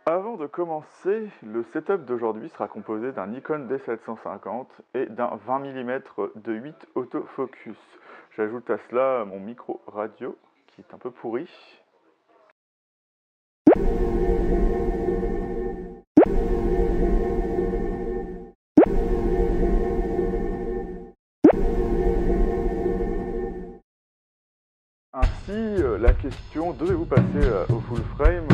Avant de commencer, le setup d'aujourd'hui sera composé d'un Nikon D750 et d'un 20 mm de 8 autofocus. J'ajoute à cela mon micro radio qui est un peu pourri. Ainsi, la question devez-vous passer au full frame,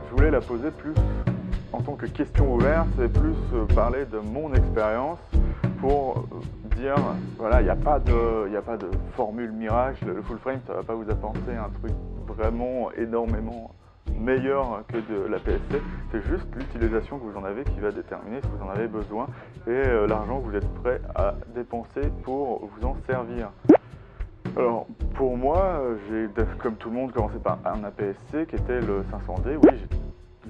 je voulais la poser plus en tant que question ouverte et plus parler de mon expérience pour dire voilà, il n'y a pas de formule miracle. Le full frame, ça va pas vous apporter un truc vraiment énormément meilleur que de la PSC. C'est juste l'utilisation que vous en avez qui va déterminer si vous en avez besoin et l'argent que vous êtes prêt à dépenser pour vous en servir. Alors, pour moi, j'ai, comme tout le monde, commencé par un APS-C qui était le 500D. Oui,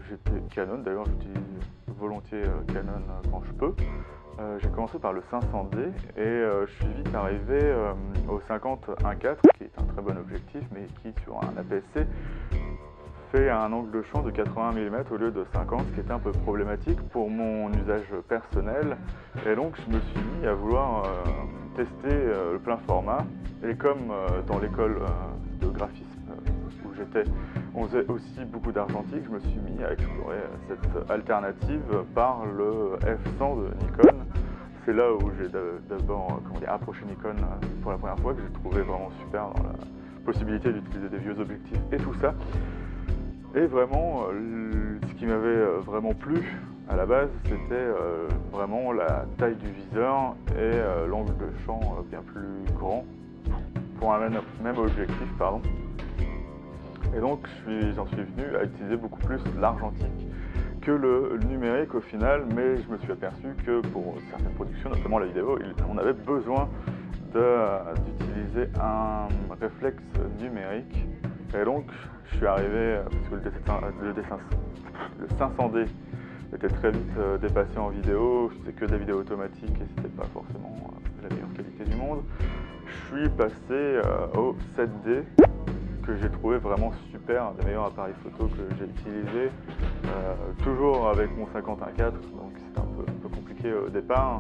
j'étais Canon, d'ailleurs j'utilise volontiers Canon quand je peux. J'ai commencé par le 500D et je suis vite arrivé au 50 1.4 qui est un très bon objectif mais qui sur un APS-C fait un angle de champ de 80 mm au lieu de 50, ce qui était un peu problématique pour mon usage personnel. Et donc je me suis mis à vouloir tester le plein format. Et comme dans l'école de graphisme où j'étais, on faisait aussi beaucoup d'argentique, je me suis mis à explorer cette alternative par le F100 de Nikon. C'est là où j'ai d'abord approché Nikon pour la première fois, que j'ai trouvé vraiment super dans la possibilité d'utiliser des vieux objectifs et tout ça. Et vraiment, ce qui m'avait vraiment plu à la base, c'était vraiment la taille du viseur et l'angle de champ bien plus grand pour un même objectif, pardon. Et donc j'en suis venu à utiliser beaucoup plus l'argentique que le numérique au final, mais je me suis aperçu que pour certaines productions, notamment la vidéo, on avait besoin d'utiliser un réflexe numérique. Et donc je suis arrivé, parce que le 500D était très vite dépassé en vidéo, je faisais que des vidéos automatiques et c'était pas forcément la meilleure qualité du monde. Je suis passé au 7D que j'ai trouvé vraiment super, un des meilleurs appareils photo que j'ai utilisé, toujours avec mon 50 1.4, donc c'était un peu compliqué au départ,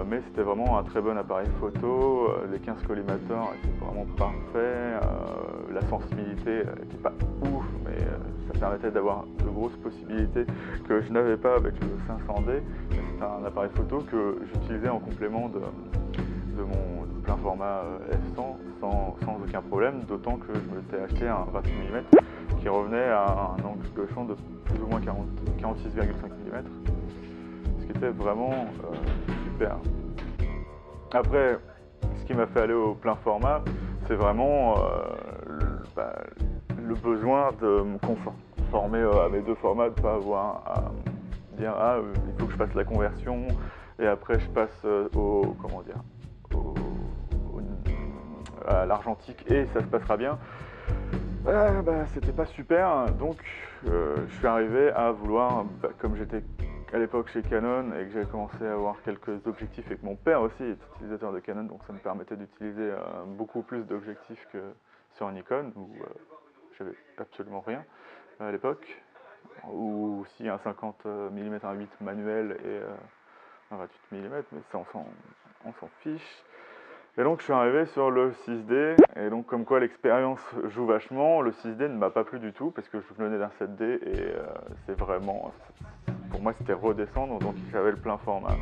mais c'était vraiment un très bon appareil photo, les 15 collimateurs étaient vraiment parfaits, la sensibilité n'était pas ouf, mais ça permettait d'avoir de grosses possibilités que je n'avais pas avec le 500D. C'est un appareil photo que j'utilisais en complément de mon plein format F100 sans aucun problème, d'autant que je m'étais acheté un 28 mm qui revenait à un angle de champ de plus ou moins 46,5 mm, ce qui était vraiment super. Après, ce qui m'a fait aller au plein format, c'est vraiment le besoin de me conformer à mes deux formats, de ne pas avoir à dire ah il faut que je fasse la conversion et après je passe à l'argentique et ça se passera bien. C'était pas super, donc je suis arrivé à vouloir, comme j'étais à l'époque chez Canon et que j'avais commencé à avoir quelques objectifs et que mon père aussi est utilisateur de Canon, donc ça me permettait d'utiliser beaucoup plus d'objectifs que sur un Nikon où j'avais absolument rien à l'époque, ou aussi un 50 mm 1.8 manuel et un 28 mm, mais ça on s'en fiche. Et donc je suis arrivé sur le 6D, et donc comme quoi l'expérience joue vachement. Le 6D ne m'a pas plu du tout, parce que je venais d'un 7D, et c'est vraiment, pour moi c'était redescendre, donc j'avais le plein format.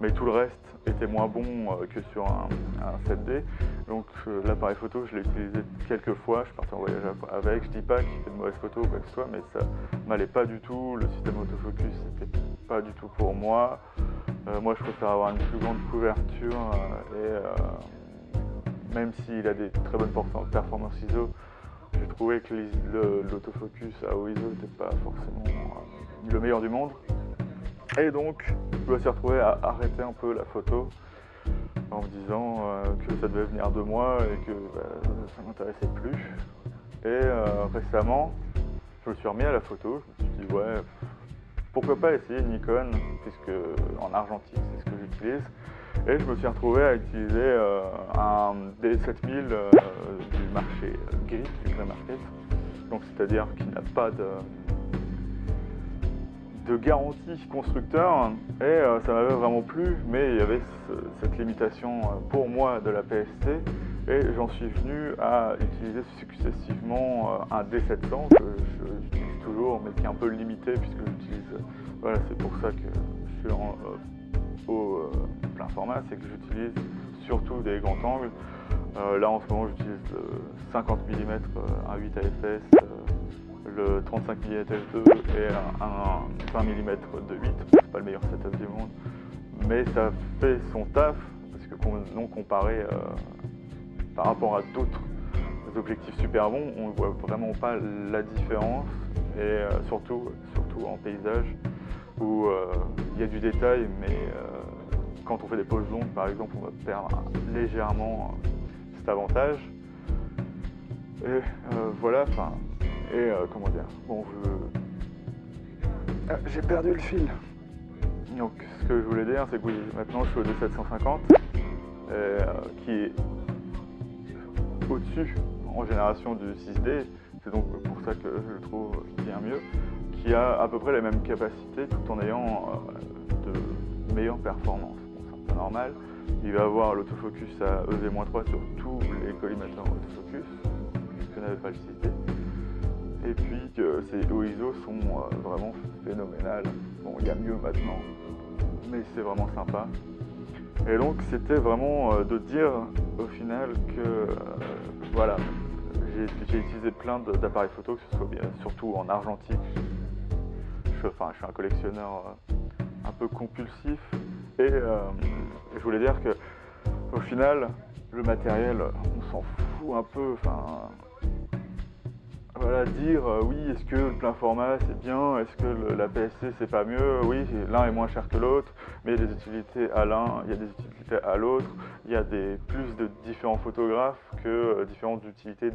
Mais tout le reste était moins bon que sur un 7D. Donc l'appareil photo, je l'ai utilisé quelques fois, je suis parti en voyage avec. Je dis pas qu'il fait de mauvaises photos ou quoi que ce soit, mais ça m'allait pas du tout. Le système autofocus, c'était pas du tout pour moi. Moi, je préfère avoir une plus grande couverture même s'il a des très bonnes performances ISO, j'ai trouvé que l'autofocus à haut ISO n'était pas forcément le meilleur du monde. Et donc, je me suis retrouvé à arrêter un peu la photo en me disant que ça devait venir de moi et que ça ne m'intéressait plus. Et récemment, je me suis remis à la photo, je me suis dit ouais, pourquoi pas essayer Nikon, puisque en argentique c'est ce que j'utilise. Et je me suis retrouvé à utiliser un D7000 du marché gris, du grey market, donc c'est-à-dire qu'il n'a pas de garantie constructeur, et ça m'avait vraiment plu, mais il y avait cette limitation pour moi de la PSC, et j'en suis venu à utiliser successivement un D700 que j'utilise toujours, mais qui est un peu limité puisque j'utilise, voilà, c'est pour ça que je suis au plein format, c'est que j'utilise surtout des grands angles. Là en ce moment j'utilise le 50 mm 1.8 AFS, le 35 mm f2 et un 20 mm 2.8. C'est pas le meilleur setup du monde, mais ça fait son taf, parce que non comparé par rapport à d'autres objectifs super bons, on ne voit vraiment pas la différence, et surtout en paysage où il y a du détail, mais quand on fait des poses longues par exemple, on va perdre légèrement cet avantage. Et voilà, enfin, et comment dire, bon, j'ai perdu le fil. Donc ce que je voulais dire, c'est que oui, maintenant je suis au D750, qui est au-dessus en génération du 6D, c'est donc pour ça que je le trouve bien mieux, qui a à peu près les mêmes capacités tout en ayant de meilleures performances. Bon, c'est un peu normal, il va avoir l'autofocus à EV-3 sur tous les collimateurs autofocus, ce que n'avait pas le 6D, et puis que ses ISO sont vraiment phénoménales. Bon, il y a mieux maintenant, mais c'est vraiment sympa. Et donc c'était vraiment de dire au final que voilà, j'ai utilisé plein d'appareils photo, que ce soit bien, surtout en argentique. Je suis un collectionneur un peu compulsif, et je voulais dire que au final le matériel, on s'en fout un peu. Enfin, voilà, dire oui, est-ce que le plein format c'est bien, est-ce que la PSC c'est pas mieux, oui, l'un est moins cher que l'autre, mais il y a des utilités à l'un, il y a des utilités à l'autre, il y a plus de différents photographes que différentes utilités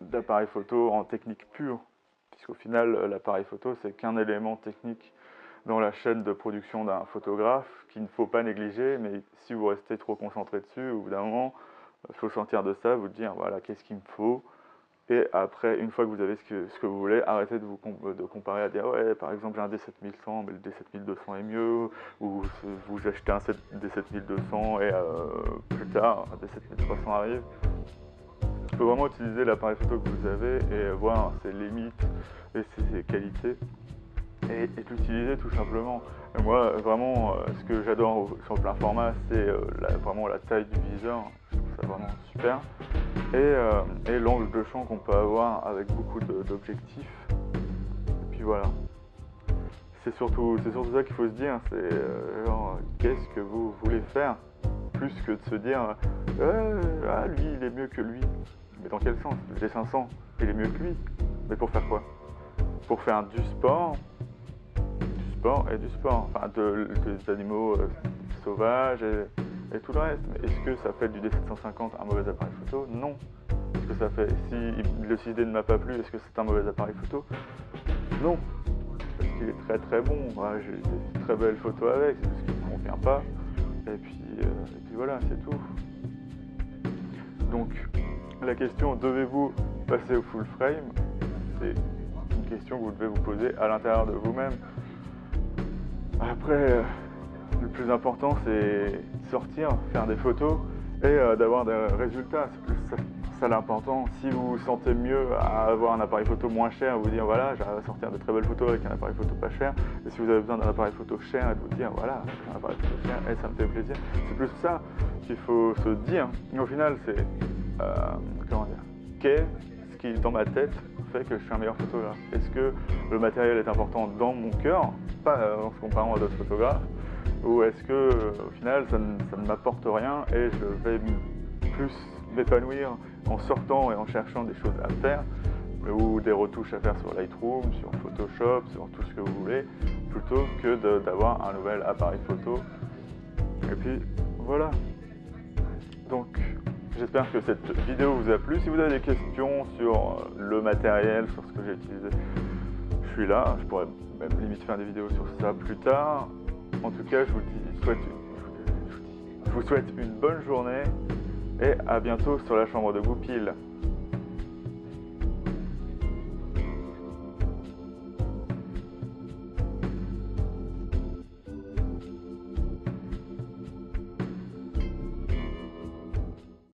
d'appareils photo en technique pure, puisqu'au final l'appareil photo c'est qu'un élément technique dans la chaîne de production d'un photographe qu'il ne faut pas négliger, mais si vous restez trop concentré dessus, au bout d'un moment, il faut sortir de ça, vous dire voilà, qu'est-ce qu'il me faut. Et après, une fois que vous avez ce que vous voulez, arrêtez de comparer à dire ouais, par exemple j'ai un D7100, mais le D7200 est mieux, ou vous achetez un D7200 et plus tard un D7300 arrive. Il faut vraiment utiliser l'appareil photo que vous avez et voir ses limites et ses qualités, et l'utiliser tout simplement. Et moi, vraiment, ce que j'adore sur le plein format, c'est vraiment la taille du viseur. Je trouve ça vraiment super. Et l'angle de champ qu'on peut avoir avec beaucoup d'objectifs. Et puis voilà. C'est surtout ça qu'il faut se dire, c'est genre, qu'est-ce que vous voulez faire, plus que de se dire ah, lui il est mieux que lui. Mais dans quel sens? Le D500, il est mieux que lui. Mais pour faire quoi? Pour faire du sport et du sport, enfin des animaux sauvages et tout le reste. Mais est-ce que ça fait du D750 un mauvais appareil photo? Non. Est-ce que ça fait, si le 6D ne m'a pas plu, est-ce que c'est un mauvais appareil photo? Non. Parce qu'il est très très bon. Ouais, j'ai des très belles photos avec, c'est juste qu'il ne me convient pas. Et puis voilà, c'est tout. Donc la question devez-vous passer au full frame, c'est une question que vous devez vous poser à l'intérieur de vous-même. Après, le plus important c'est sortir, faire des photos et d'avoir des résultats. C'est plus ça l'important. Si vous vous sentez mieux à avoir un appareil photo moins cher, vous dire voilà, j'arrive à sortir de très belles photos avec un appareil photo pas cher. Et si vous avez besoin d'un appareil photo cher, et de vous dire voilà, un appareil photo cher, et ça me fait plaisir. C'est plus ça qu'il faut se dire. Et au final, c'est comment dire, qu'est-ce qui dans ma tête fait que je suis un meilleur photographe? Est-ce que le matériel est important dans mon cœur, pas en se comparant à d'autres photographes, ou est-ce que au final ça ne m'apporte rien et je vais plus m'épanouir en sortant et en cherchant des choses à faire, ou des retouches à faire sur Lightroom, sur Photoshop, sur tout ce que vous voulez, plutôt que d'avoir un nouvel appareil photo. Et puis voilà. Donc j'espère que cette vidéo vous a plu. Si vous avez des questions sur le matériel, sur ce que j'ai utilisé, je suis là. Je pourrais même limite faire des vidéos sur ça plus tard. En tout cas, je vous souhaite une bonne journée et à bientôt sur la chambre de Goupil.